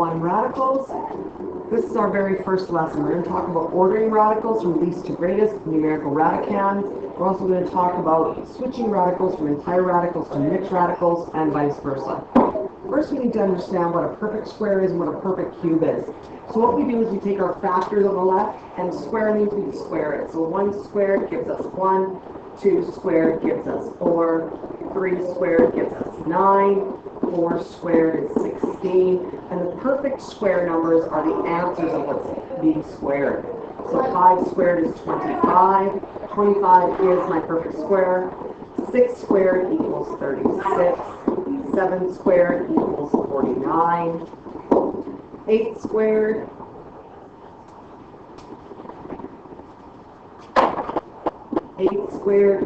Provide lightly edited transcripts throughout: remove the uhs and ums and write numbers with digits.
1 radicals. This is our very first lesson. We're going to talk about ordering radicals from least to greatest, numerical radicands. We're also going to talk about switching radicals from entire radicals to mixed radicals and vice versa. First, we need to understand what a perfect square is and what a perfect cube is. So what we do is we take our factors on the left, and square means we square it. So 1 squared gives us 1, 2 squared gives us 4, 3 squared gives us 9, 4 squared is 16, and the perfect square numbers are the answers of what's being squared. So 5 squared is 25, 25 is my perfect square, 6 squared equals 36, 7 squared equals 49, 8 squared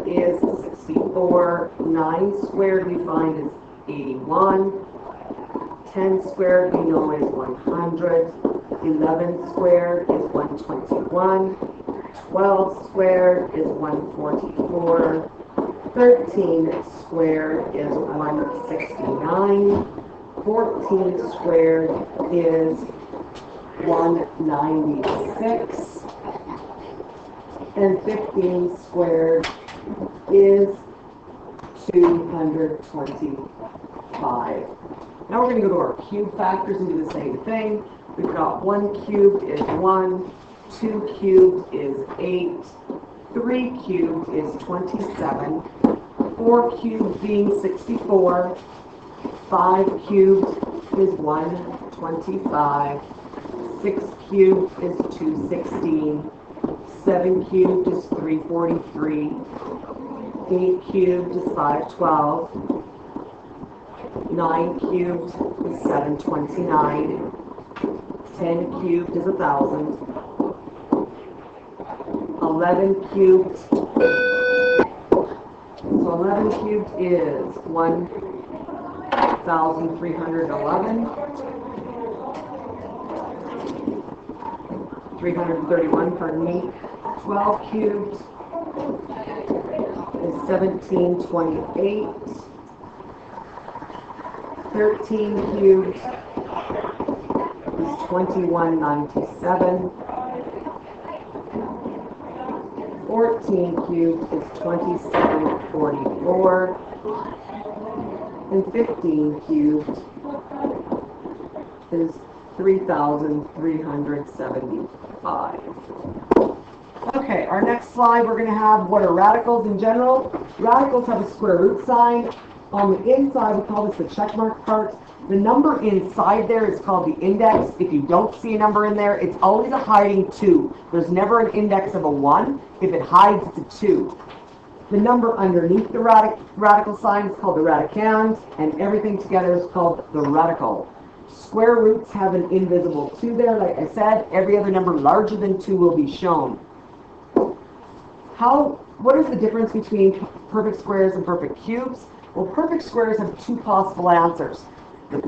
is 64, 9 squared we find is 81, 10 squared we know is 100, 11 squared is 121, 12 squared is 144, 13 squared is 169, 14 squared is 196, and 15 squared is 225. Now we're going to go to our cube factors and do the same thing. We've got 1 cubed is 1, 2 cubed is 8, 3 cubed is 27, 4 cubed being 64, 5 cubed is 125, 6 cubed is 216, 7 cubed is 343, 8 cubed is 512, 9 cubed is 729, 10 cubed is 1,000, 11 cubed, so 11 cubed is 1,311, 331, pardon me, 12 cubed is 1728, 13 cubed is 2197, 14 cubed is 2744, and 15 cubed is 3,375. Okay, our next slide we're going to have what are radicals in general. Radicals have a square root sign. On the inside, we call this the check mark part. The number inside there is called the index. If you don't see a number in there, it's always a hiding 2. There's never an index of a 1. If it hides, it's a 2. The number underneath the radical sign is called the radicand, and everything together is called the radical. Square roots have an invisible 2 there. Like I said, every other number larger than 2 will be shown. What is the difference between perfect squares and perfect cubes? Well, perfect squares have 2 possible answers. The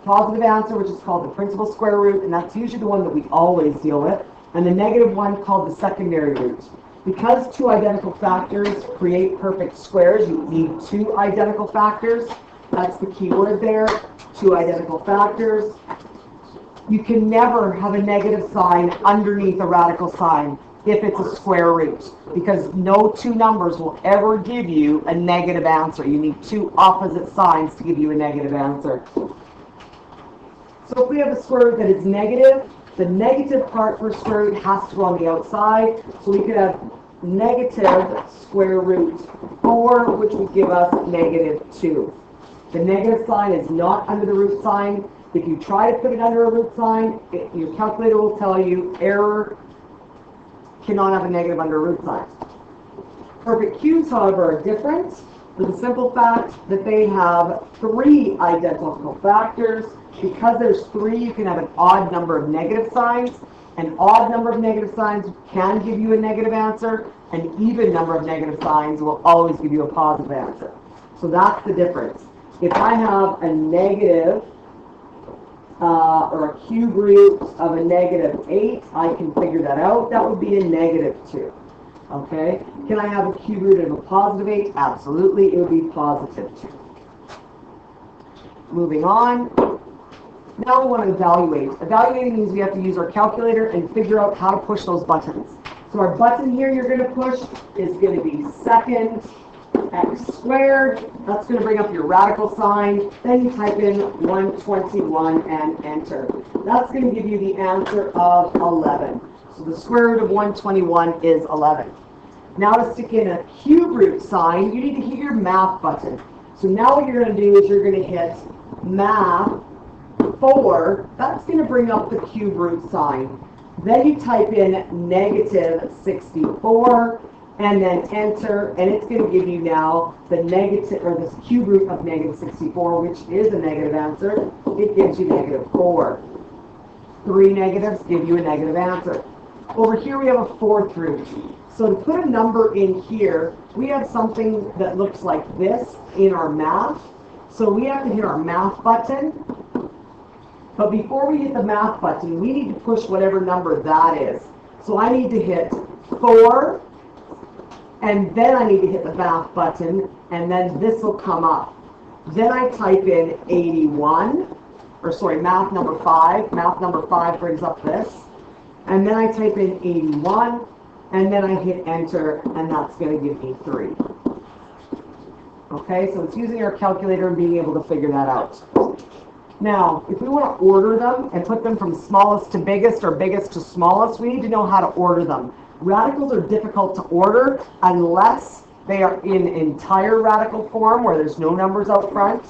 positive answer, which is called the principal square root, and that's usually the one that we always deal with, and the negative one called the secondary root. Because 2 identical factors create perfect squares, you need 2 identical factors. That's the key word there, 2 identical factors. You can never have a negative sign underneath a radical sign if it's a square root, because no 2 numbers will ever give you a negative answer. You need 2 opposite signs to give you a negative answer. So if we have a square root that is negative, the negative part for square root has to go on the outside. So we could have negative square root 4, which would give us negative 2. The negative sign is not under the root sign. If you try to put it under a root sign, your calculator will tell you error, cannot have a negative under a root sign. Perfect cubes, however, are different for the simple fact that they have 3 identical factors. Because there's 3, you can have an odd number of negative signs. An odd number of negative signs can give you a negative answer. An even number of negative signs will always give you a positive answer. So that's the difference. If I have a negative or a cube root of a negative 8, I can figure that out. That would be a negative 2. Okay? Can I have a cube root of a positive 8? Absolutely, it would be positive 2. Moving on. Now we want to evaluate. Evaluating means we have to use our calculator and figure out how to push those buttons. So our button here you're going to push is going to be second x squared. That's going to bring up your radical sign. Then you type in 121 and enter. That's going to give you the answer of 11. So the square root of 121 is 11. Now to stick in a cube root sign, you need to hit your math button. So now what you're going to do is you're going to hit math 4. That's going to bring up the cube root sign. Then you type in negative 64 and then enter, and it's going to give you now the negative, or the cube root of negative 64, which is a negative answer. It gives you negative 4. 3 negatives give you a negative answer. Over here we have a fourth root. So to put a number in here, we have something that looks like this in our math. So we have to hit our math button. But before we hit the math button, we need to push whatever number that is. So I need to hit 4, and then I need to hit the math button, and then this will come up. Then I type in 81, or sorry, math number 5. Math number 5 brings up this. And then I type in 81, and then I hit enter, and that's going to give me 3. Okay, so it's using our calculator and being able to figure that out. Now, if we want to order them and put them from smallest to biggest or biggest to smallest, we need to know how to order them. Radicals are difficult to order unless they are in entire radical form where there's no numbers out front,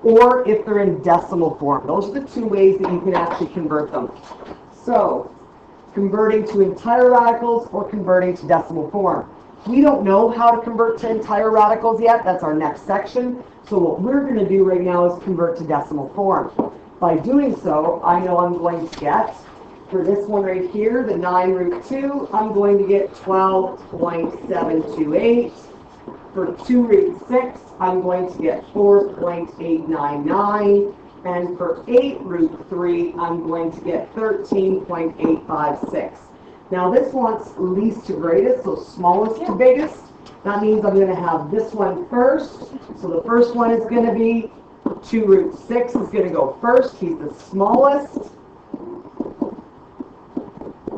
or if they're in decimal form. Those are the two ways that you can actually convert them. So, converting to entire radicals or converting to decimal form. We don't know how to convert to entire radicals yet. That's our next section. So what we're going to do right now is convert to decimal form. By doing so, I know I'm going to get, for this one right here, the 9 root 2, I'm going to get 12.728. For 2 root 6, I'm going to get 4.899. And for 8 root 3, I'm going to get 13.856. Now this wants least to greatest, so smallest to biggest. That means I'm going to have this one first. So the first one is going to be 2 root 6 is going to go first. He's the smallest.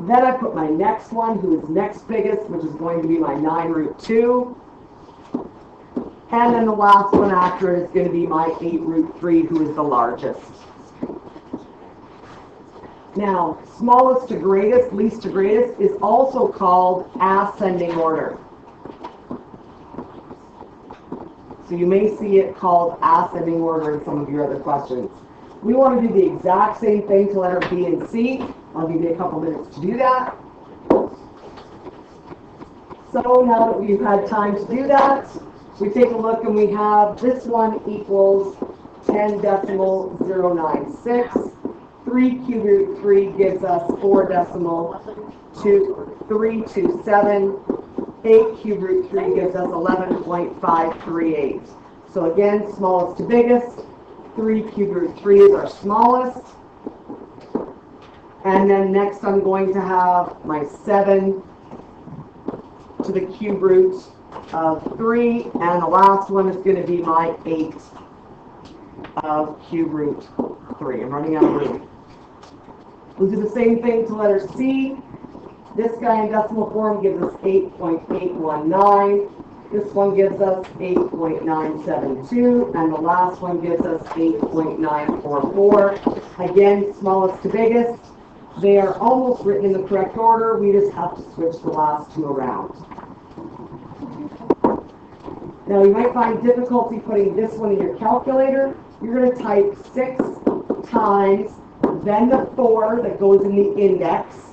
Then I put my next one, who is next biggest, which is going to be my 9 root 2. And then the last one after it is going to be my 8 root 3, who is the largest. Now, smallest to greatest, least to greatest, is also called ascending order. So you may see it called ascending order in some of your other questions. We want to do the exact same thing to letter B and C. I'll give you a couple minutes to do that. So now that we've had time to do that, we take a look and we have this one equals 10.096. 3 cube root 3 gives us 4.327. 8 cube root 3 gives us 11.538. So again, smallest to biggest. 3 cube root 3 is our smallest. And then next I'm going to have my 7 to the cube root of 3. And the last one is going to be my 8 of cube root 3. I'm running out of room. We'll do the same thing to letter C. This guy in decimal form gives us 8.819. This one gives us 8.972. And the last one gives us 8.944. Again, smallest to biggest. They are almost written in the correct order. We just have to switch the last two around. Now, you might find difficulty putting this one in your calculator. You're going to type 6 times, then the 4 that goes in the index,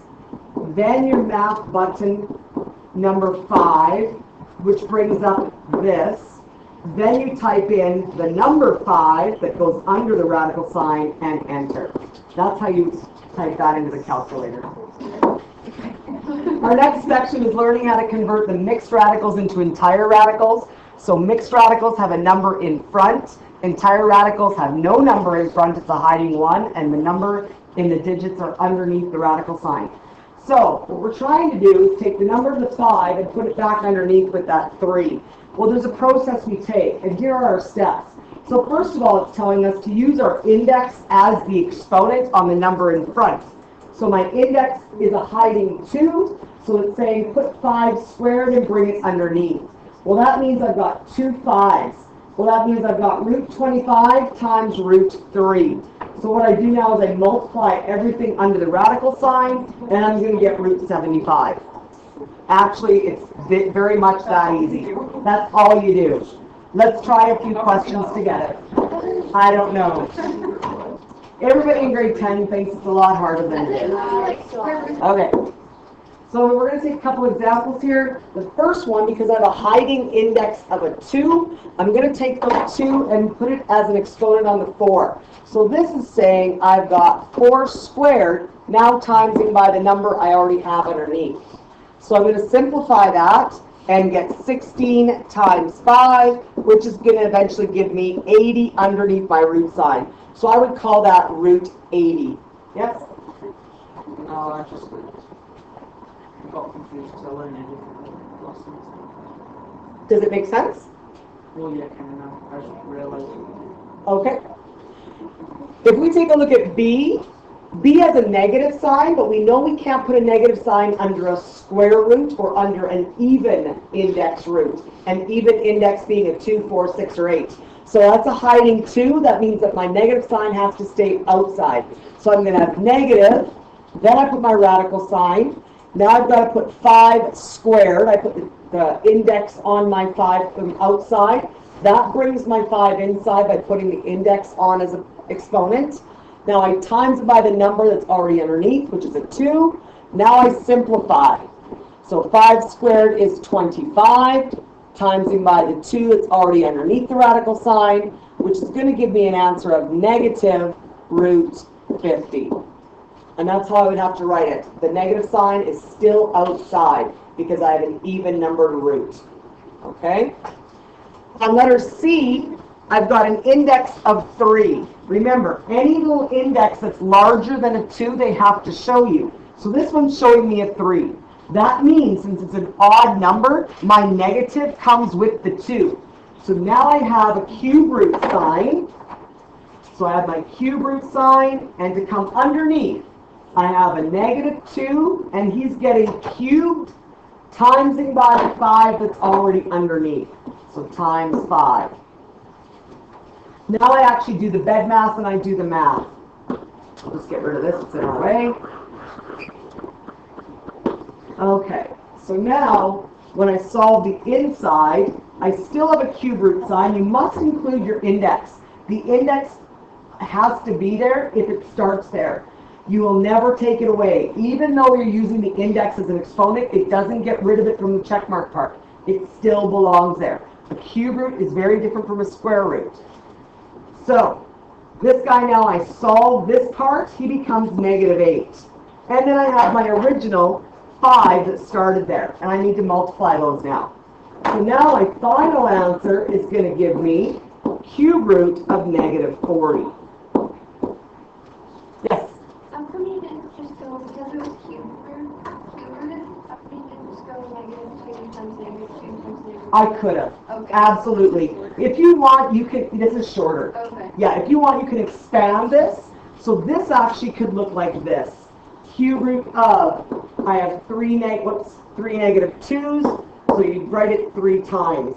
then your math button number 5, which brings up this. Then you type in the number 5 that goes under the radical sign and enter. That's how you type that into the calculator. Our next section is learning how to convert the mixed radicals into entire radicals. So mixed radicals have a number in front. Entire radicals have no number in front, it's a hiding 1, and the number in the digits are underneath the radical sign. So what we're trying to do is take the number of the 5 and put it back underneath with that 3. Well, there's a process we take, and here are our steps. So first of all, it's telling us to use our index as the exponent on the number in front. So my index is a hiding 2, so it's saying put 5 squared and bring it underneath. Well, that means I've got 2 5s. Well, that means I've got root 25 times root 3. So what I do now is I multiply everything under the radical sign, and I'm going to get root 75. Actually, it's very much that easy. That's all you do. Let's try a few questions together. I don't know. Everybody in grade 10 thinks it's a lot harder than it is. Okay. So we're going to take a couple examples here. The first one, because I have a hiding index of a 2, I'm going to take the 2 and put it as an exponent on the 4. So this is saying I've got 4 squared, now timesing by the number I already have underneath. So I'm going to simplify that and get 16 times 5, which is going to eventually give me 80 underneath my root sign. So I would call that root 80. Yes? No, I just got confused because I learned it last semester. Does it make sense? Well, yeah, kind of now. I just realized it. Okay. If we take a look at B, B has a negative sign, but we know we can't put a negative sign under a square root or under an even index root. An even index being a 2, 4, 6, or 8. So that's a hiding 2. That means that my negative sign has to stay outside. So I'm going to have negative. Then I put my radical sign. Now I've got to put 5 squared. I put the index on my 5 from outside. That brings my 5 inside by putting the index on as an exponent. Now I times it by the number that's already underneath, which is a 2. Now I simplify. So 5 squared is 25, timesing by the 2 that's already underneath the radical sign, which is going to give me an answer of negative root 50. And that's how I would have to write it. The negative sign is still outside because I have an even numbered root. Okay? On letter C, I've got an index of 3. Remember, any little index that's larger than a 2, they have to show you. So this one's showing me a 3. That means, since it's an odd number, my negative comes with the 2. So now I have a cube root sign. So I have my cube root sign, and to come underneath, I have a negative 2, and he's getting cubed, timesing by the 5 that's already underneath. So times 5. Now I actually do the bed math and I do the math. I'll just get rid of this, it's in our way. Okay, so now when I solve the inside, I still have a cube root sign. You must include your index. The index has to be there if it starts there. You will never take it away. Even though you're using the index as an exponent, it doesn't get rid of it from the check mark part. It still belongs there. A cube root is very different from a square root. So, this guy now, I solve this part, he becomes negative 8. And then I have my original 5 that started there, and I need to multiply those now. So now my final answer is going to give me cube root of negative 40. Yes? How come you didn't just go, because it was cube root, how come you didn't just go negative 2 times negative 2 times negative 2? I could have. Okay. Absolutely. If you want, you can, this is shorter. Okay. Yeah, if you want, you can expand this. So this actually could look like this. Cube root of, I have 3 negative 2's, so you write it 3 times.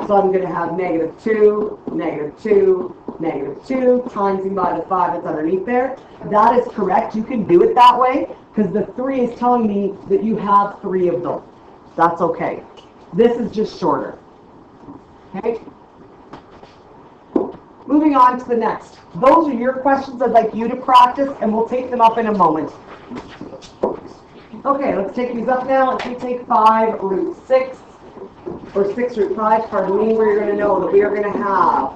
So I'm going to have negative 2, negative 2, negative 2, timesing by the 5 that's underneath there. That is correct. You can do it that way, because the 3 is telling me that you have 3 of them. That's okay. This is just shorter. Okay? Moving on to the next. Those are your questions I'd like you to practice, and we'll take them up in a moment. Okay, let's take these up now. If we take 5 root 6, or 6 root 5, pardon me, we're going to know that we are going to have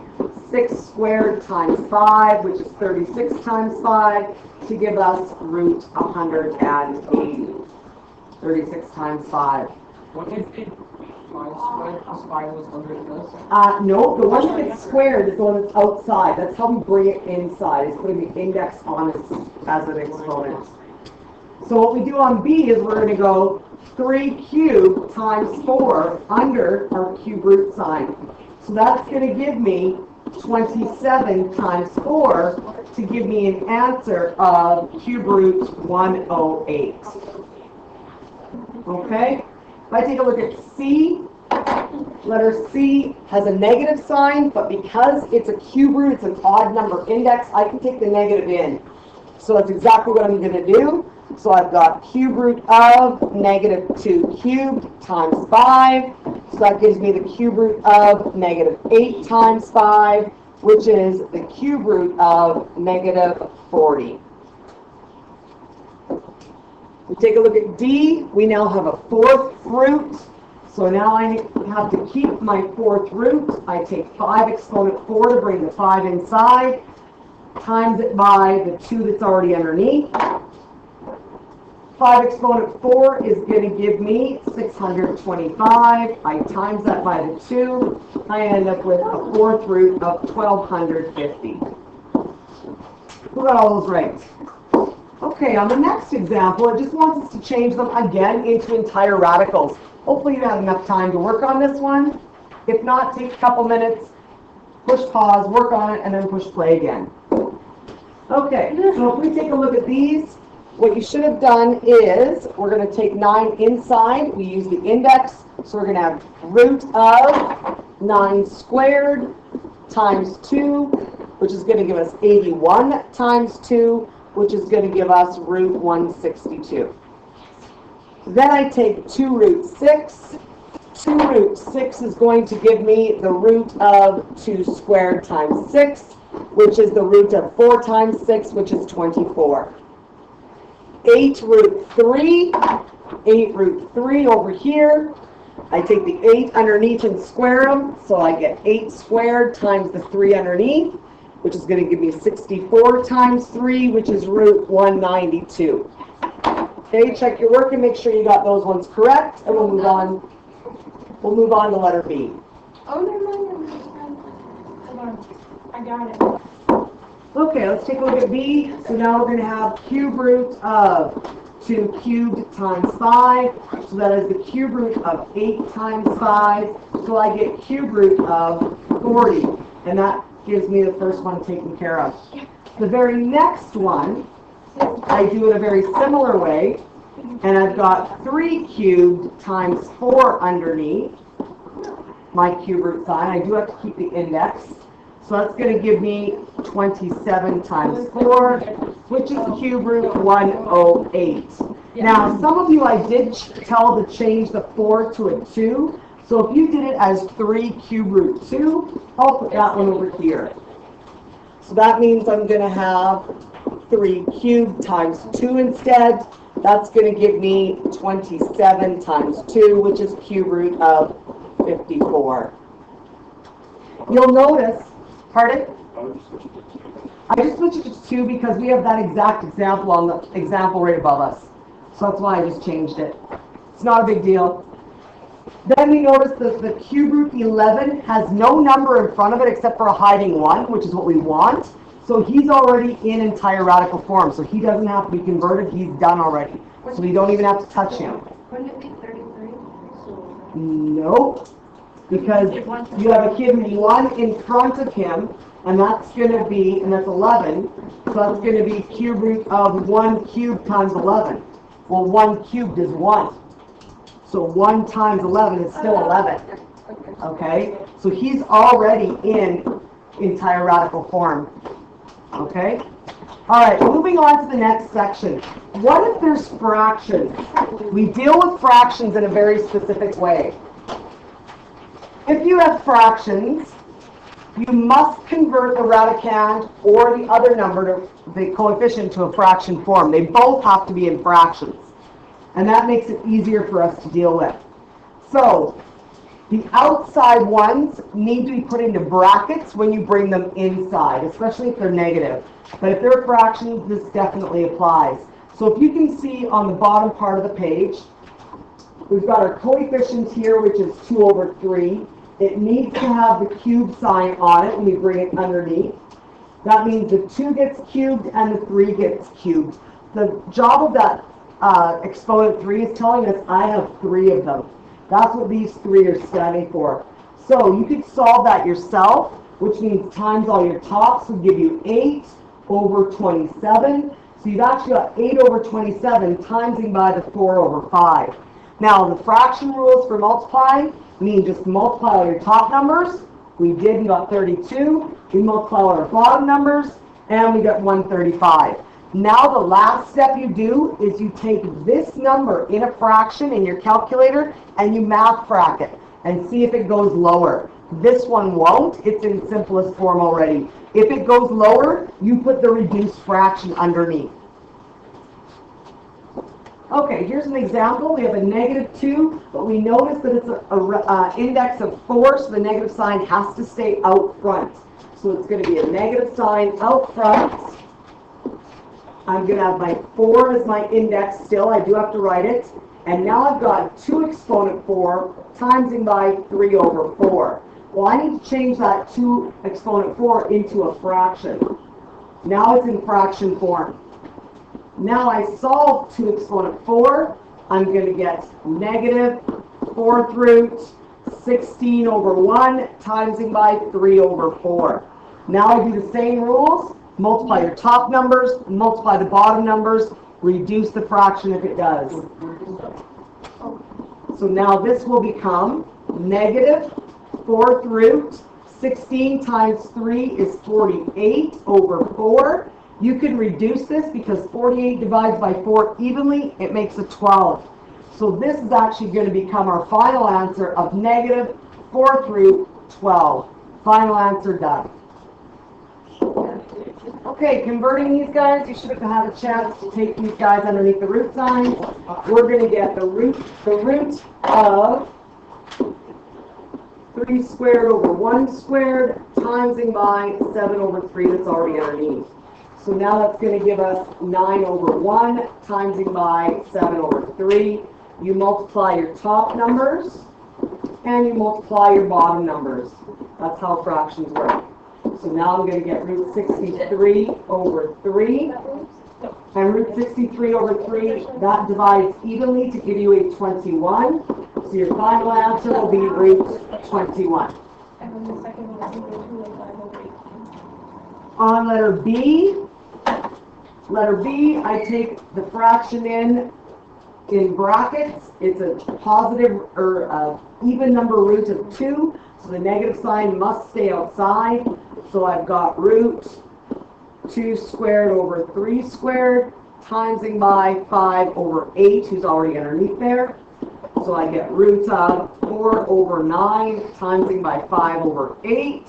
6 squared times 5, which is 36 times 5, to give us root 180. 36 times 5. What if it 5 squared plus 5 was under this? No, the one that's squared is the one that's outside. That's how we bring it inside, is putting the index on it as an exponent. So what we do on B is we're going to go 3 cubed times 4 under our cube root sign. So that's going to give me 27 times 4 to give me an answer of cube root 108. Okay? If I take a look at C, letter C has a negative sign, but because it's a cube root, it's an odd number index, I can take the negative in. So that's exactly what I'm going to do. So I've got cube root of negative 2 cubed times 5. So that gives me the cube root of negative 8 times 5, which is the cube root of negative 40. We take a look at D. We now have a fourth root. So now I have to keep my fourth root. I take 5 exponent 4 to bring the 5 inside, times it by the 2 that's already underneath. 5 exponent 4 is going to give me 625. I times that by the 2. I end up with a fourth root of 1250. Who got all those right? Okay, on the next example, it just wants us to change them again into entire radicals. Hopefully you have enough time to work on this one. If not, take a couple minutes, push pause, work on it, and then push play again. Okay, so if we take a look at these, what you should have done is, we're going to take 9 inside. We use the index, so we're going to have root of 9 squared times 2, which is going to give us 81 times 2, which is going to give us root 162. Then I take 2 root 6. 2 root 6 is going to give me the root of 2 squared times 6, which is the root of 4 times 6, which is 24. 8 root 3. 8 root 3 over here. I take the 8 underneath and square them, so I get 8 squared times the 3 underneath, which is going to give me 64 times 3, which is root 192. Okay, check your work and make sure you got those ones correct, and we'll move on. We'll move on to letter B. Oh, never mind. Hold on. I got it. Okay, let's take a look at B. So now we're going to have cube root of 2 cubed times 5. So that is the cube root of 8 times 5. So I get cube root of 40. And that gives me the first one taken care of. The very next one, I do it a very similar way. And I've got 3 cubed times 4 underneath my cube root sign. I do have to keep the index. So that's going to give me 27 times 4, which is cube root 108. Now, some of you I did tell to change the 4 to a 2. So if you did it as 3 cube root 2, I'll put that one over here. So that means I'm going to have 3 cubed times 2 instead. That's going to give me 27 times 2, which is cube root of 54. You'll notice, pardon? I just switched it to 2 because we have that exact example on the example right above us. So that's why I just changed it. It's not a big deal. Then we notice that the cube root 11 has no number in front of it except for a hiding 1, which is what we want. So he's already in entire radical form. So he doesn't have to be converted. He's done already. So we don't even have to touch him. Wouldn't it be 33? Nope. Because you have a kid 1 in front of him, and that's going to be, and that's 11. So that's going to be cube root of 1 cubed times 11. Well, 1 cubed is 1. So 1 times 11 is still 11. Okay? So he's already in entire radical form. Okay? All right, moving on to the next section. What if there's fractions? We deal with fractions in a very specific way. If you have fractions, you must convert the radicand or the other number, to the coefficient, to a fraction form. They both have to be in fractions. And that makes it easier for us to deal with. So, the outside ones need to be put into brackets when you bring them inside, especially if they're negative. But if they're fractions, this definitely applies. So if you can see on the bottom part of the page, we've got our coefficient here, which is 2 over 3. It needs to have the cube sign on it when we bring it underneath. That means the 2 gets cubed and the 3 gets cubed. The job of that exponent 3 is telling us I have 3 of them. That's what these 3 are standing for. So you could solve that yourself, which means times all your tops would give you 8 over 27. So you've actually got 8 over 27 timesing by the 4 over 5. Now, the fraction rules for multiplying mean just multiply all your top numbers. We did, we got 32. We multiply all our bottom numbers, and we got 135. Now the last step you do is you take this number in a fraction in your calculator and you math frac it and see if it goes lower. This one won't. It's in simplest form already. If it goes lower, you put the reduced fraction underneath. Okay, here's an example. We have a -2, but we notice that it's an index of 4, so the negative sign has to stay out front. So it's going to be a negative sign out front. I'm going to have my 4 as my index still. I do have to write it. And now I've got 2 exponent 4 timesing by 3 over 4. Well, I need to change that 2 exponent 4 into a fraction. Now it's in fraction form. Now I solve 2 exponent 4. I'm going to get negative 4th root 16 over 1 timesing by 3 over 4. Now I do the same rules. Multiply your top numbers, multiply the bottom numbers, reduce the fraction if it does. So now this will become negative 4th root 16 times 3 is 48 over 4. You can reduce this because 48 divides by 4 evenly, it makes a 12. So this is actually going to become our final answer of negative 4th root 12. Final answer done. Okay, converting these guys, you should have had a chance to take these guys underneath the root signs. We're going to get the root of 3 squared over 1 squared timesing by 7 over 3 that's already underneath. So now that's going to give us 9 over 1 timesing by 7 over 3. You multiply your top numbers and you multiply your bottom numbers. That's how fractions work. So now I'm going to get root 63 over 3. And root 63 over 3, that divides evenly to give you a 21. So your final answer will be root 21. And then the second one is equal to 5 over 18. On letter B, I take the fraction in brackets. It's a positive or even number root of 2, so the negative sign must stay outside. So I've got root 2 squared over 3 squared timesing by 5 over 8, who's already underneath there. So I get root of 4 over 9 timesing by 5 over 8,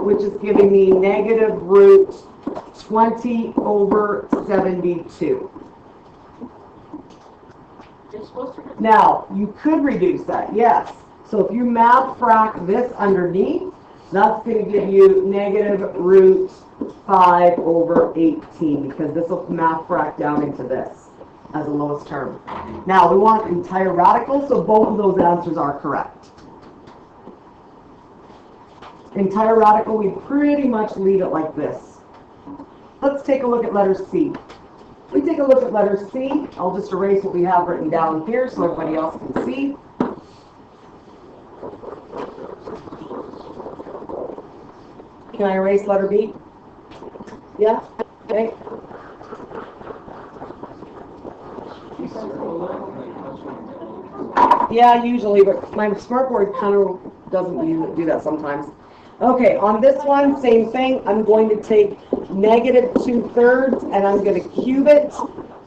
which is giving me negative root 20 over 72. Now, you could reduce that, yes. So if you math frac this underneath, that's going to give you negative root 5 over 18, because this will math frac down into this as a lowest term. Now, we want entire radical, so both of those answers are correct. Entire radical, we pretty much leave it like this. Let's take a look at letter C. We take a look at letter C. I'll just erase what we have written down here so everybody else can see. Can I erase letter B? Yeah? Okay. Yeah, usually, but my smartboard kind of doesn't do that sometimes. Okay, on this one, same thing. I'm going to take negative 2/3 and I'm going to cube it,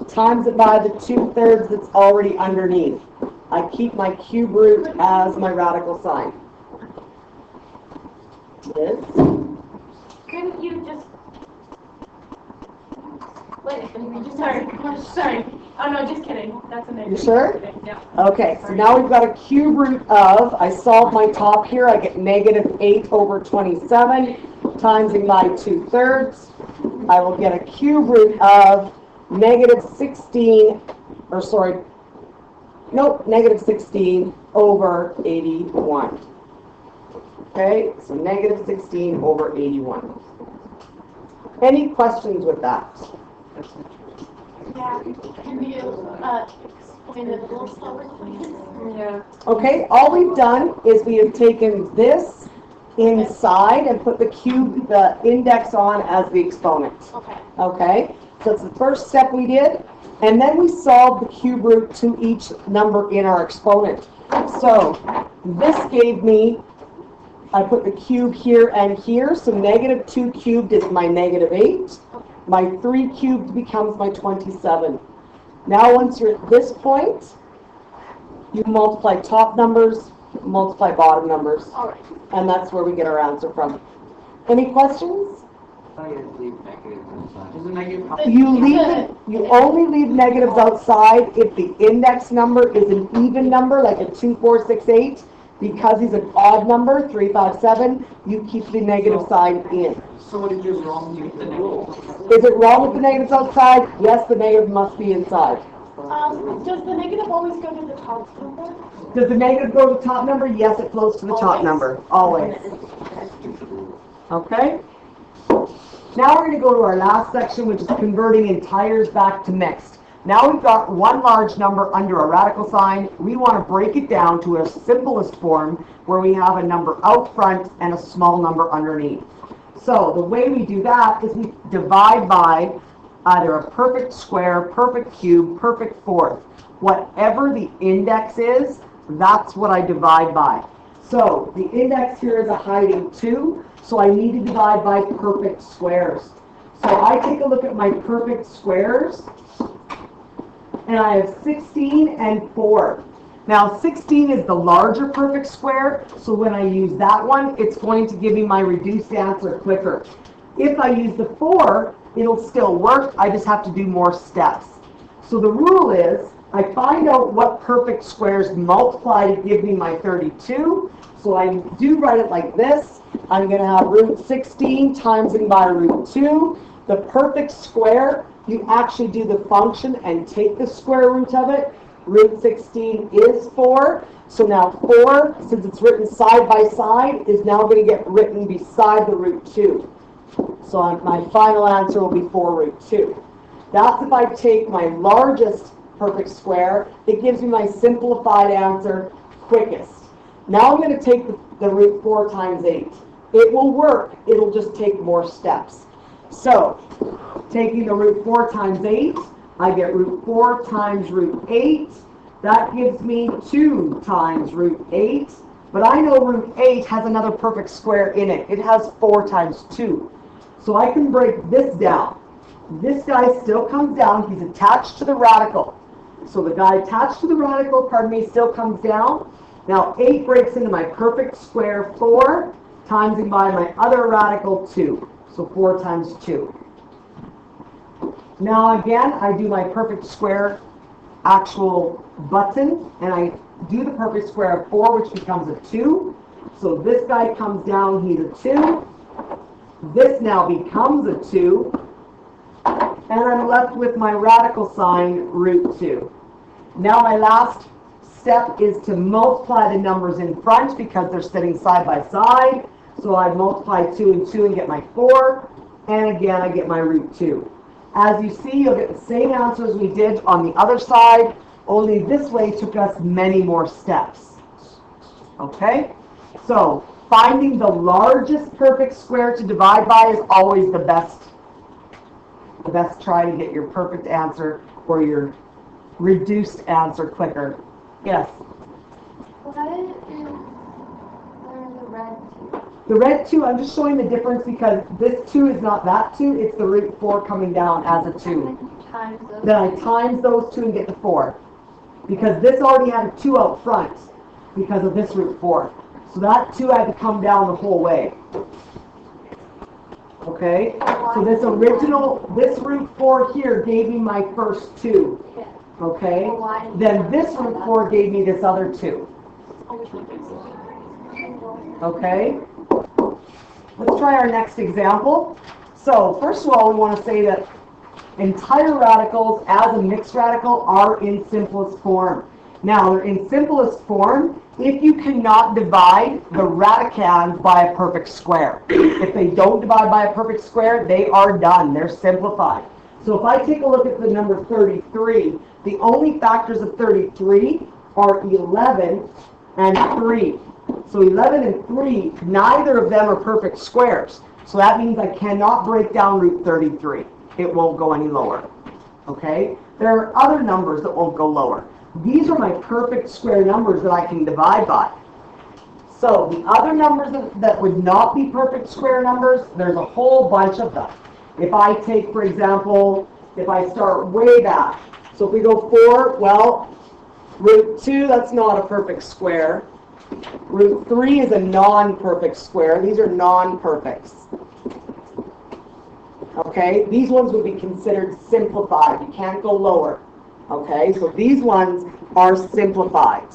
times it by the 2/3 that's already underneath. I keep my cube root as my radical sign. This. Couldn't you just... Wait, sorry. Oh no, just kidding. That's a negative. You sure? Yeah. Okay, so now we've got a cube root of, I solve my top here, I get negative 8 over 27 timesing by 2/3. I will get a cube root of negative 16 over 81. Okay, so negative 16 over 81. Any questions with that? Yeah. Can you explain it a little slower, please? Yeah. Okay, all we've done is we have taken this inside and put the cube, the index on as the exponent. Okay. Okay? So it's the first step we did. And then we solved the cube root to each number in our exponent. So this gave me, I put the cube here and here, so negative 2 cubed is my negative 8. My 3 cubed becomes my 27. Now once you're at this point, you multiply top numbers, multiply bottom numbers, All right. and that's where we get our answer from. Any questions? Oh, yeah, leave negatives inside. Is it negative? You only leave negatives outside if the index number is an even number, like a 2, 4, 6, 8. Because he's an odd number, 3, 5, 7, you keep the negative sign in. So what did you wrong with the rule? Is it wrong with the negatives outside? Yes, the negative must be inside. Does the negative always go to the top number? Does the negative go to the top number? Yes, it flows to the top number, always. Okay? Now we're going to go to our last section, which is converting entires back to mixed. Now we've got one large number under a radical sign. We want to break it down to a simplest form where we have a number out front and a small number underneath. So the way we do that is we divide by either a perfect square, perfect cube, perfect fourth. Whatever the index is, that's what I divide by. So the index here is a hiding 2, so I need to divide by perfect squares. So I take a look at my perfect squares, and I have 16 and 4. Now 16 is the larger perfect square, so when I use that one, it's going to give me my reduced answer quicker. If I use the 4, it'll still work, I just have to do more steps. So the rule is, I find out what perfect squares multiply to give me my 32, so I do write it like this. I'm going to have root 16 timesing by root 2. The perfect square, you actually do the function and take the square root of it. Root 16 is 4. So now 4, since it's written side by side, is now going to get written beside the root 2. So my final answer will be 4 root 2. That's if I take my largest perfect square. It gives me my simplified answer quickest. Now I'm going to take the root 4 times 8. It will work. It'll just take more steps. So, taking the root 4 times 8, I get root 4 times root 8. That gives me 2 times root 8. But I know root 8 has another perfect square in it. It has 4 times 2. So I can break this down. This guy still comes down. He's attached to the radical. So the guy attached to the radical, still comes down. Now 8 breaks into my perfect square 4, timesing by my other radical 2. So 4 times 2. Now again, I do my perfect square actual button, and I do the perfect square of 4, which becomes a 2. So this guy comes down, he's a 2. This now becomes a 2. And I'm left with my radical sign, root 2. Now my last step is to multiply the numbers in front because they're sitting side by side. So I multiply 2 and 2 and get my 4. And again, I get my root 2. As you see, you'll get the same answer as we did on the other side, only this way took us many more steps. Okay? So, finding the largest perfect square to divide by is always the best try to get your perfect answer or your reduced answer quicker. Yes? What is the red 2? The red 2, I'm just showing the difference because this 2 is not that 2, it's the root 4 coming down as a 2. Then I times those 2 and get the 4. Because this already had a 2 out front because of this root 4. So that 2 had to come down the whole way. Okay? So this root 4 here gave me my first 2. Okay? Then this root 4 gave me this other 2. Okay? Let's try our next example. So, first of all, we want to say that entire radicals as a mixed radical are in simplest form. Now, they're in simplest form if you cannot divide the radicands by a perfect square. If they don't divide by a perfect square, they are done. They're simplified. So if I take a look at the number 33, the only factors of 33 are 11 and 3. So 11 and 3, neither of them are perfect squares. So that means I cannot break down root 33. It won't go any lower. Okay? There are other numbers that won't go lower. These are my perfect square numbers that I can divide by. So the other numbers that would not be perfect square numbers, there's a whole bunch of them. If I take, for example, if I start way back, so if we go 4, well, root 2, that's not a perfect square. Root 3 is a non-perfect square. These are non-perfects. Okay, these ones would be considered simplified. You can't go lower. Okay, so these ones are simplified.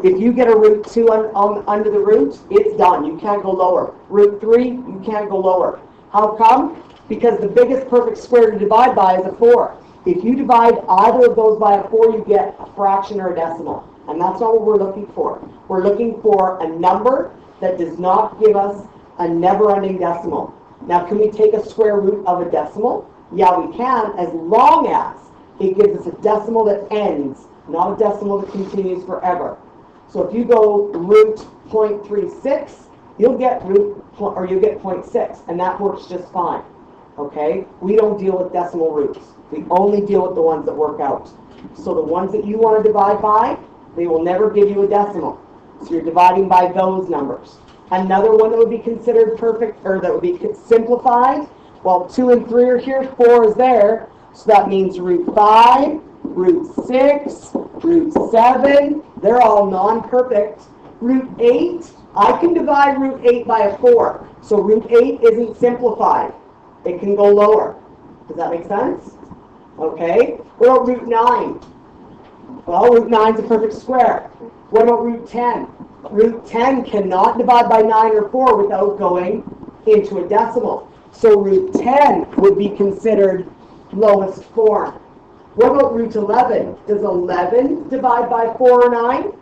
If you get a root 2 under the root, it's done. You can't go lower. Root 3, you can't go lower. How come? Because the biggest perfect square to divide by is a 4. If you divide either of those by a 4, you get a fraction or a decimal. And that's not what we're looking for. We're looking for a number that does not give us a never-ending decimal. Now, can we take a square root of a decimal? Yeah, we can, as long as it gives us a decimal that ends, not a decimal that continues forever. So if you go root 0.36, you'll get 0.6, and that works just fine. Okay? We don't deal with decimal roots. We only deal with the ones that work out. So the ones that you want to divide by, they will never give you a decimal. So you're dividing by those numbers. Another one that would be considered perfect, or that would be simplified, well, 2 and 3 are here, 4 is there, so that means root 5, root 6, root 7, they're all non-perfect. Root 8, I can divide root 8 by a 4, so root 8 isn't simplified. It can go lower. Does that make sense? Okay. What about root 9? Well, root 9 is a perfect square. What about root 10? Root 10 cannot divide by 9 or 4 without going into a decimal. So root 10 would be considered lowest form. What about root 11? Does 11 divide by 4 or 9?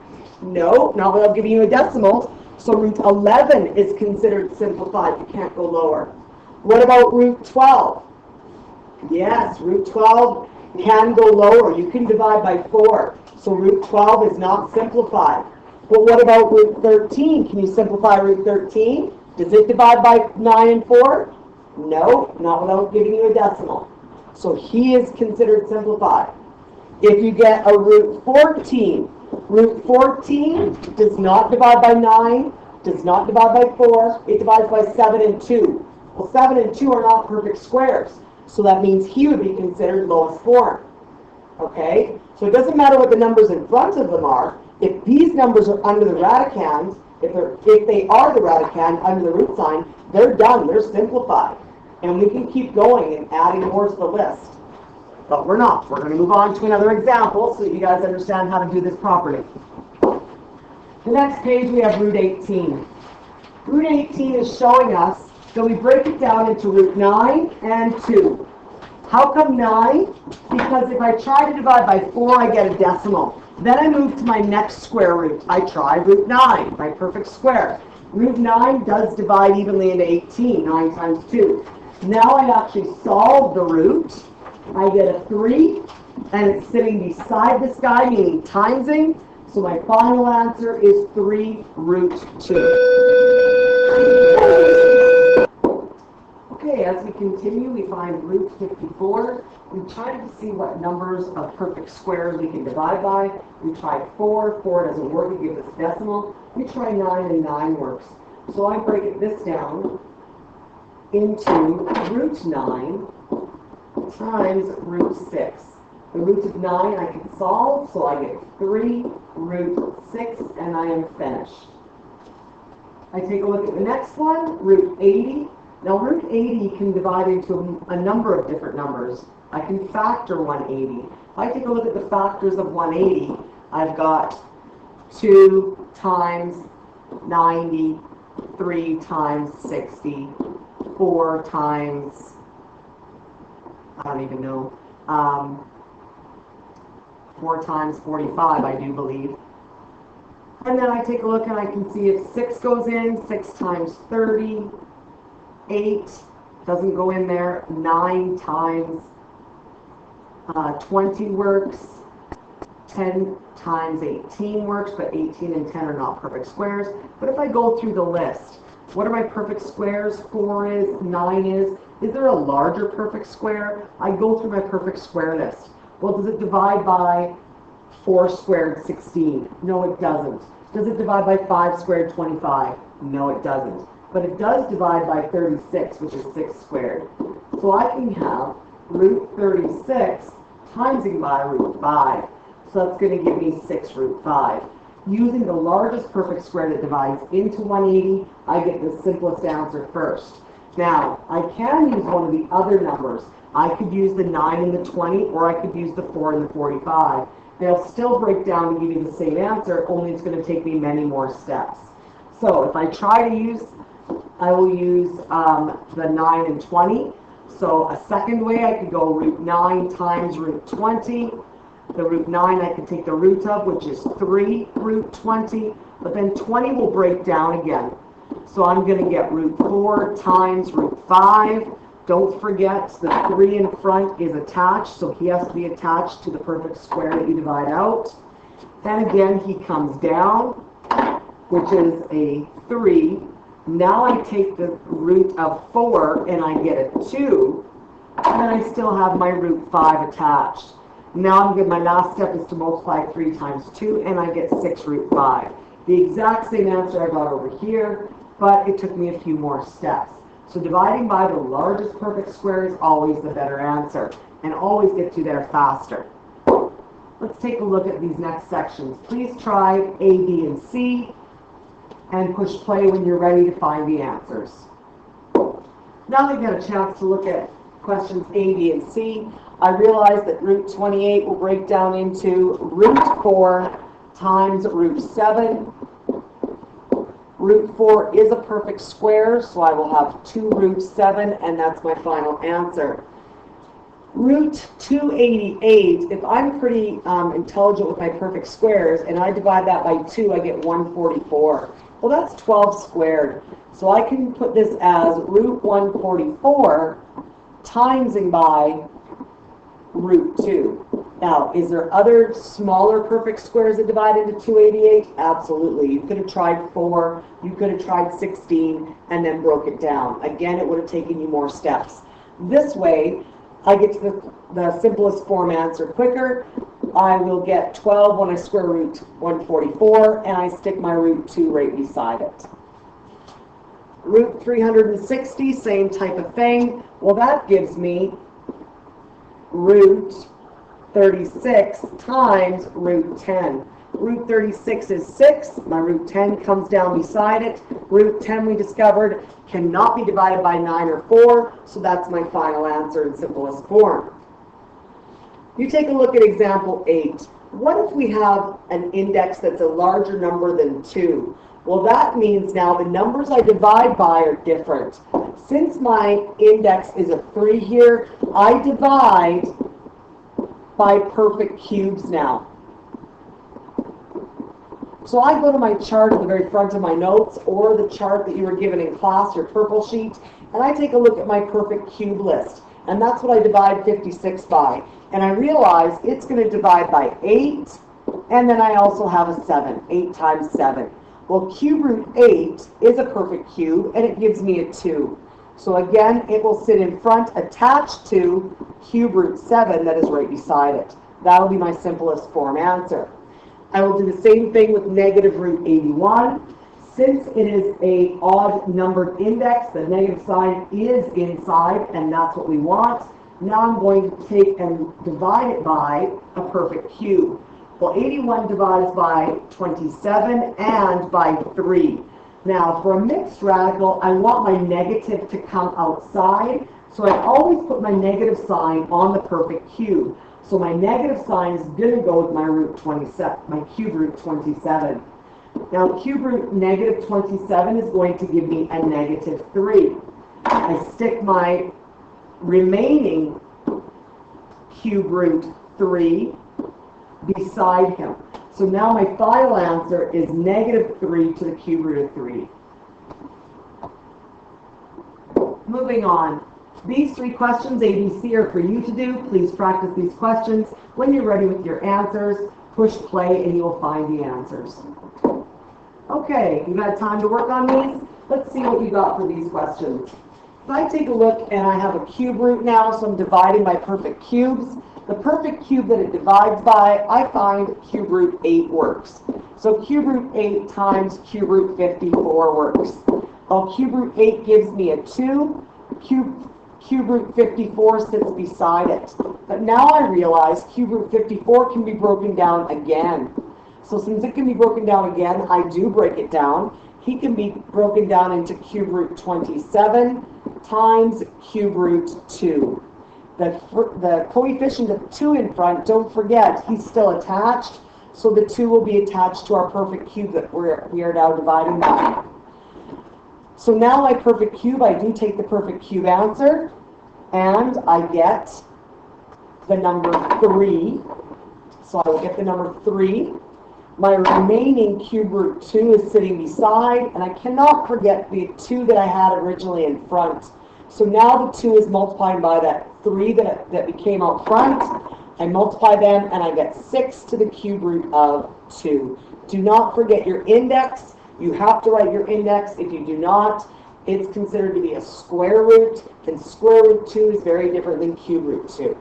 No, not without giving you a decimal. So root 11 is considered simplified. You can't go lower. What about root 12? Yes, root 12 can go lower. You can divide by 4. So root 12 is not simplified. But what about root 13? Can you simplify root 13? Does it divide by 9 and 4? No, not without giving you a decimal. So he is considered simplified. If you get a root 14 does not divide by 9, does not divide by 4, it divides by 7 and 2. Well, 7 and 2 are not perfect squares, so that means he would be considered lowest form. Okay? So it doesn't matter what the numbers in front of them are. If these numbers are under the radicand, if they are the radicand under the root sign, they're done, they're simplified. And we can keep going and adding more to the list. But we're not. We're going to move on to another example so that you guys understand how to do this properly. The next page we have root 18. Root 18 is showing us that we break it down into root 9 and 2. How come 9? Because if I try to divide by 4, I get a decimal. Then I move to my next square root. I try root 9, my perfect square. Root 9 does divide evenly into 18, 9 times 2. Now I actually solve the root. I get a 3, and it's sitting beside this guy, meaning timesing. So my final answer is 3 root 2. Okay, as we continue, we find root 54. We try to see what numbers of perfect squares we can divide by. We tried 4. 4 doesn't work. It gives us a decimal. We try 9, and 9 works. So I break this down into root 9 times root 6. The root of 9 I can solve, so I get 3 root 6, and I am finished. I take a look at the next one, root 80. Now root 80 can divide into a number of different numbers. I can factor 180. If I take a look at the factors of 180, I've got 2 times 90, 3 times 60, 4 times, I don't even know, 4 times 45, I do believe. And then I take a look and I can see if 6 goes in, 6 times 30, 8 doesn't go in there, 9 times 20 works, 10 times 18 works, but 18 and 10 are not perfect squares. But if I go through the list, what are my perfect squares? 4 is, 9 is. Is there a larger perfect square? I go through my perfect square list. Well, does it divide by 4 squared 16? No, it doesn't. Does it divide by 5 squared 25? No, it doesn't. But it does divide by 36, which is 6 squared. So I can have root 36 timesing by root 5. So that's going to give me 6 root 5. Using the largest perfect square that divides into 180, I get the simplest answer first. Now, I can use one of the other numbers. I could use the 9 and the 20, or I could use the 4 and the 45. They'll still break down to give you the same answer, only it's going to take me many more steps. So if I try to use, I will use the 9 and 20. So a second way, I could go root 9 times root 20. The root 9 I can take the root of, which is 3 root 20. But then 20 will break down again. So I'm going to get root 4 times root 5. Don't forget the 3 in front is attached, so he has to be attached to the perfect square that you divide out. Then again, he comes down, which is a 3. Now I take the root of 4 and I get a 2. And then I still have my root 5 attached. Now I'm good. My last step is to multiply 3 times 2, and I get 6 root 5. The exact same answer I got over here, but it took me a few more steps. So dividing by the largest perfect square is always the better answer, and always gets you there faster. Let's take a look at these next sections. Please try A, B, and C, and push play when you're ready to find the answers. Now that you get a chance to look at questions A, B, and C, I realize that root 28 will break down into root 4 times root 7. Root 4 is a perfect square, so I will have 2 root 7, and that's my final answer. Root 288, if I'm pretty intelligent with my perfect squares, and I divide that by 2, I get 144. Well, that's 12 squared. So I can put this as root 144 timesing by root 2. Now, is there other smaller perfect squares that divide into 288? Absolutely. You could have tried 4, you could have tried 16, and then broke it down. Again, it would have taken you more steps. This way, I get to the simplest form answer quicker. I will get 12 when I square root 144, and I stick my root 2 right beside it. Root 360, same type of thing. Well, that gives me root 36 times root 10. Root 36 is 6. My root 10 comes down beside it. Root 10, we discovered, cannot be divided by 9 or 4, so that's my final answer in simplest form. You take a look at example 8. What if we have an index that's a larger number than 2? Well, that means now the numbers I divide by are different. Since my index is a 3 here, I divide by perfect cubes now. So I go to my chart at the very front of my notes, or the chart that you were given in class, your purple sheet, and I take a look at my perfect cube list. And that's what I divide 56 by. And I realize it's going to divide by 8, and then I also have a 7, 8 times 7. Well, cube root 8 is a perfect cube, and it gives me a 2. So again, it will sit in front attached to cube root 7 that is right beside it. That'll be my simplest form answer. I will do the same thing with negative root 81. Since it is an odd numbered index, the negative sign is inside, and that's what we want. Now I'm going to take and divide it by a perfect cube. Well, 81 divides by 27 and by 3. Now, for a mixed radical, I want my negative to come outside, so I always put my negative sign on the perfect cube. So my negative sign is going to go with my root 27, my cube root 27. Now, cube root negative 27 is going to give me a negative 3. I stick my remaining cube root 3 beside him. So now my final answer is negative 3 to the cube root of 3. Moving on. These 3 questions, A, B, C, are for you to do. Please practice these questions. When you're ready with your answers, push play and you'll find the answers. Okay, you've had time to work on these? Let's see what you got for these questions. If I take a look and I have a cube root now, so I'm dividing by perfect cubes. The perfect cube that it divides by, I find cube root 8 works. So cube root 8 times cube root 54 works. Well, cube root 8 gives me a 2. Cube root 54 sits beside it. But now I realize cube root 54 can be broken down again. So since it can be broken down again, I do break it down. He can be broken down into cube root 27 times cube root 2. The coefficient of 2 in front, don't forget, he's still attached, so the 2 will be attached to our perfect cube that we are now dividing by. So now my perfect cube, I do take the perfect cube answer, and I get the number 3. So I will get the number 3. My remaining cube root 2 is sitting beside, and I cannot forget the 2 that I had originally in front. So now the 2 is multiplying by that 3 that became out front. I multiply them, and I get 6 to the cube root of 2. Do not forget your index. You have to write your index. If you do not, it's considered to be a square root, and square root 2 is very different than cube root 2.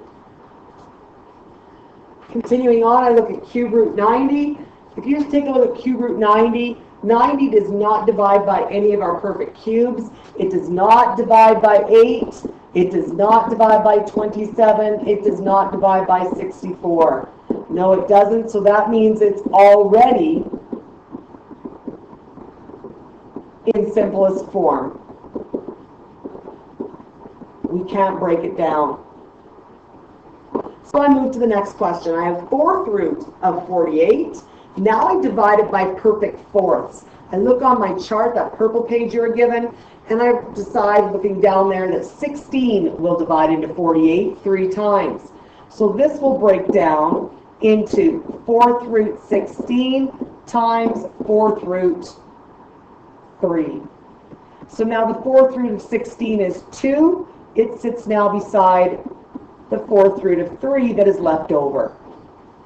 Continuing on, I look at cube root 90. If you just take a look at cube root 90, 90 does not divide by any of our perfect cubes. It does not divide by 8. It does not divide by 27. It does not divide by 64. No, it doesn't. So that means it's already in simplest form. We can't break it down. So I move to the next question. I have fourth root of 48. Now I divide it by perfect fourths. I look on my chart, that purple page you were given, and I decide, looking down there, that 16 will divide into 48 3 times. So this will break down into fourth root 16 times fourth root 3. So now the fourth root of 16 is 2. It sits now beside the fourth root of 3 that is left over.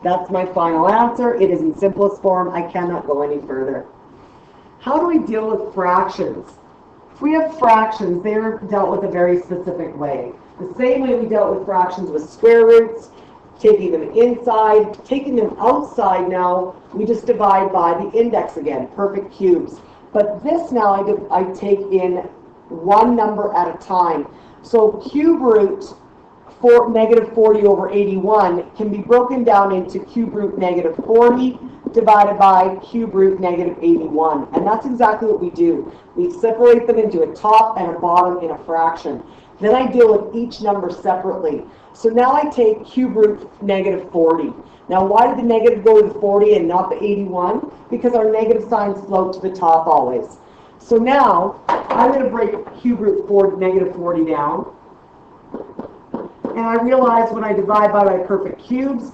That's my final answer. It is in simplest form. I cannot go any further. How do we deal with fractions? If we have fractions, they're dealt with a very specific way. The same way we dealt with fractions with square roots, taking them inside, taking them outside now, we just divide by the index again, perfect cubes. But this now I take in one number at a time. So cube root negative 40 over 81 can be broken down into cube root negative 40 divided by cube root negative 81. And that's exactly what we do. We separate them into a top and a bottom in a fraction. Then I deal with each number separately. So now I take cube root negative 40. Now why did the negative go to the 40 and not the 81? Because our negative signs float to the top always. So now I'm going to break cube root negative 40 down. And I realize when I divide by my perfect cubes,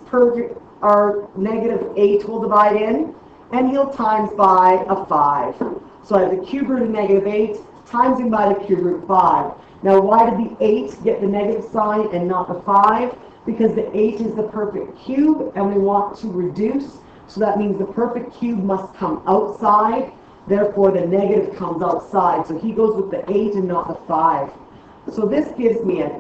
our negative 8 will divide in, and he'll times by a 5. So I have the cube root of negative 8 timesing by the cube root 5. Now why did the 8 get the negative sign and not the 5? Because the 8 is the perfect cube, and we want to reduce, so that means the perfect cube must come outside, therefore the negative comes outside. So he goes with the 8 and not the 5. So this gives me a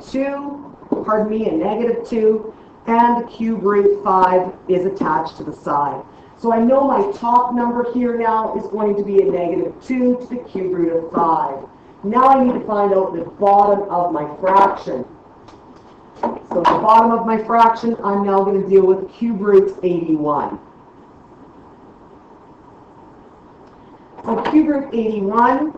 negative 2, and the cube root 5 is attached to the side. So I know my top number here now is going to be a negative 2 to the cube root of 5. Now I need to find out the bottom of my fraction. So the bottom of my fraction, I'm now going to deal with cube root 81. So cube root 81,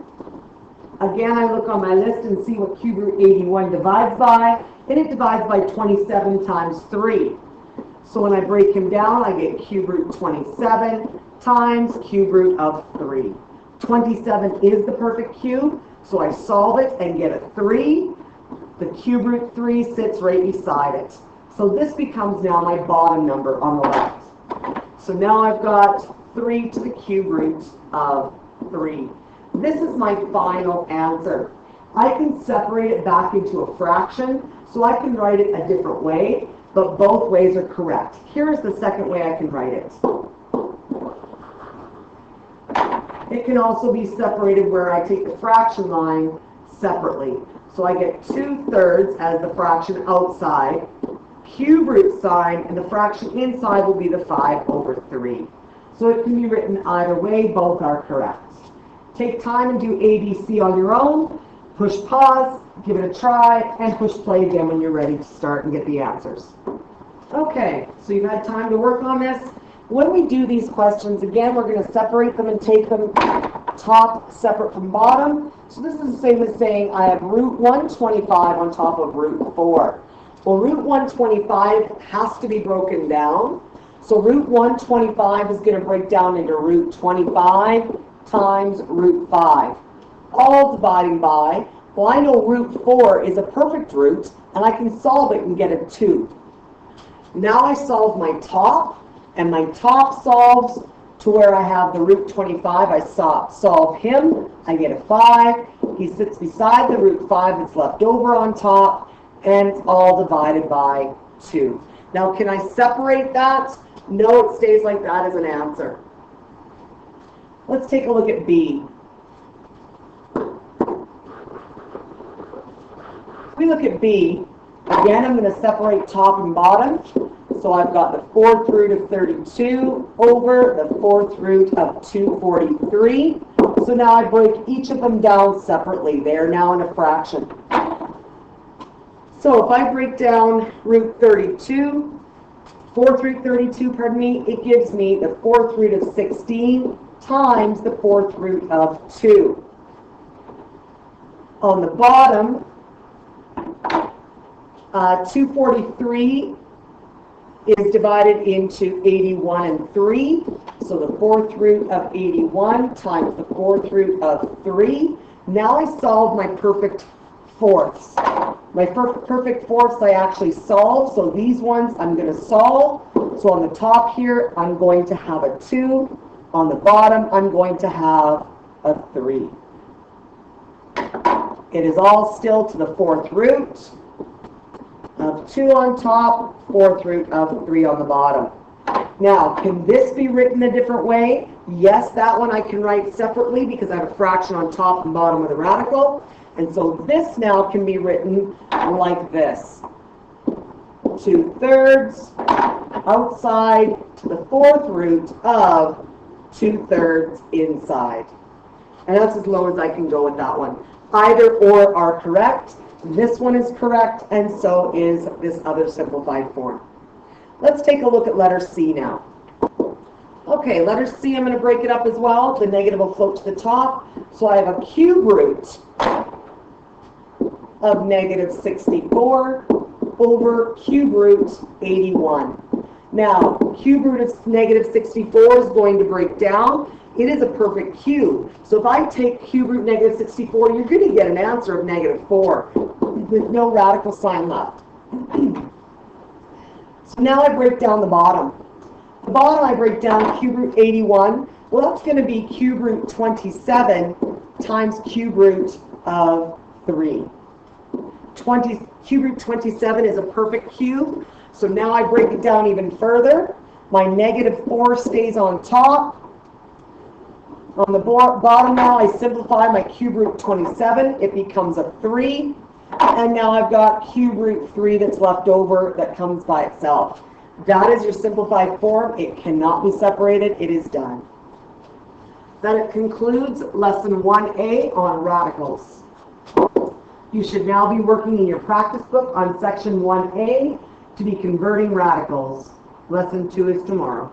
again I look on my list and see what cube root 81 divides by, and it divides by 27 times 3. So when I break him down, I get cube root 27 times cube root of 3. 27 is the perfect cube, so I solve it and get a 3. The cube root 3 sits right beside it. So this becomes now my bottom number on the left. So now I've got 3 to the cube root of 3. This is my final answer. I can separate it back into a fraction, so I can write it a different way. but both ways are correct. Here's the second way I can write it. It can also be separated where I take the fraction line separately. So I get 2/3 as the fraction outside, cube root sign, and the fraction inside will be the 5/3. So it can be written either way, both are correct. Take time and do ABC on your own. Push pause, give it a try, and push play again when you're ready to start and get the answers. Okay, so you've had time to work on this. When we do these questions, again, we're going to separate them and take them top separate from bottom. So this is the same as saying I have root 125 on top of root 4. Well, root 125 has to be broken down. So root 125 is going to break down into root 25 times root 5. All dividing by, well, I know root 4 is a perfect root, and I can solve it and get a 2. Now I solve my top, and my top solves to where I have the root 25. I solve him, I get a 5. He sits beside the root 5 that's left over on top, and it's all divided by 2. Now, can I separate that? No, it stays like that as an answer. Let's take a look at B. If we look at B, again, I'm going to separate top and bottom. So I've got the 4th root of 32 over the 4th root of 243. So now I break each of them down separately. They are now in a fraction. So if I break down root 32, 4th root 32, pardon me, it gives me the 4th root of 16 times the 4th root of 2. On the bottom, 243 is divided into 81 and 3. So the 4th root of 81 times the 4th root of 3. Now I solve my perfect fourths. My perfect fourths I actually solve. So these ones I'm going to solve. So on the top here, I'm going to have a 2. On the bottom, I'm going to have a 3. It is all still to the 4th root of 2 on top, 4th root of 3 on the bottom. Now, can this be written a different way? Yes, that one I can write separately because I have a fraction on top and bottom of the radical. And so this now can be written like this. 2/3 outside to the 4th root of 2/3 inside. And that's as low as I can go with that one. Either or are correct. This one is correct, and so is this other simplified form. Let's take a look at letter C now. Okay, letter C, I'm going to break it up as well. The negative will float to the top. So I have a cube root of negative 64 over cube root 81. Now, cube root of negative 64 is going to break down. It is a perfect cube. So if I take cube root negative 64, you're going to get an answer of negative 4 with no radical sign left. So now I break down the bottom. The bottom I break down cube root 81. Well, that's going to be cube root 27 times cube root of 3. Cube root 27 is a perfect cube. So now I break it down even further. My negative 4 stays on top. On the bottom now, I simplify my cube root 27. It becomes a 3. And now I've got cube root 3 that's left over that comes by itself. That is your simplified form. It cannot be separated. It is done. That concludes lesson 1A on radicals. You should now be working in your practice book on section 1A to be converting radicals. Lesson 2 is tomorrow.